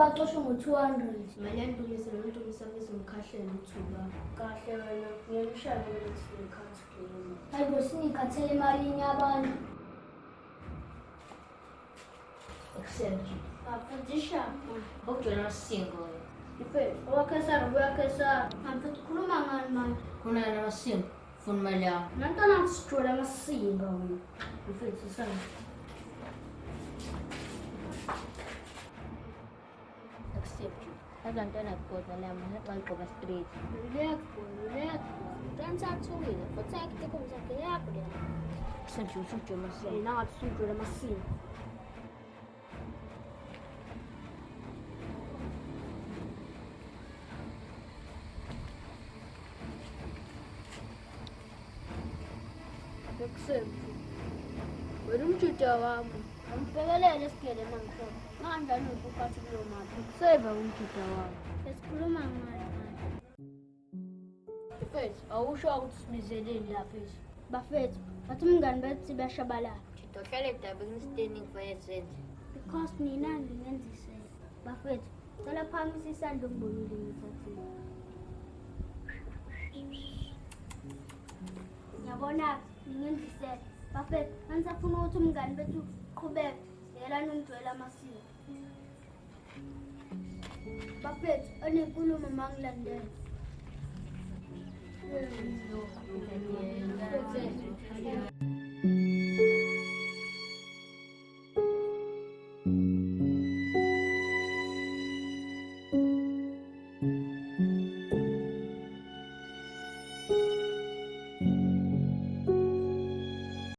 baxoshe ngo-200. Imali yandumisa nomntumisa ngizomkhahlele uthuba. Kahle wena ngiyemshaya ukuthi ngikhathi game. Hayi bo siniyikhathele emalini yabantu. Accept. Afundisha. Okujona single. Ife, owakhesara uyakhesara. Amfuthi khuluma ngani manje? Khona namasingo funa imali yakho. Nantona ngisijule amasinga wena. Ife sisana. Accept you. Abantwana kugoda la mina bagqoka straight. Relax. Tansathukile, protect kumzakhe yakho lena. Accept you usujule amasingo. Mina ngathi sijule amasinga. Accept. Wena umjuda wami. Ambhekelele sigele manje. Kanjani ukuphatha kulo mali? Save umjuda wami. Esikhuluma ngani? Bafethu, awusho ukuthi sibizeleni lapha ethi. Bafethu, bathi umngani bethi bayashabalala. Ngidohlala edabeni standing for yesenze. Because nina ngingenzisela. Bafethu, cela phamisa isandla ungibonile ngithathile. Ngiyabona ngingenzisela. Bafethu, ngisafuna ukuthi umngani bethu uqhubeke yelana umjwayela amasiko. Bafethu, anenkulumo mangilandela.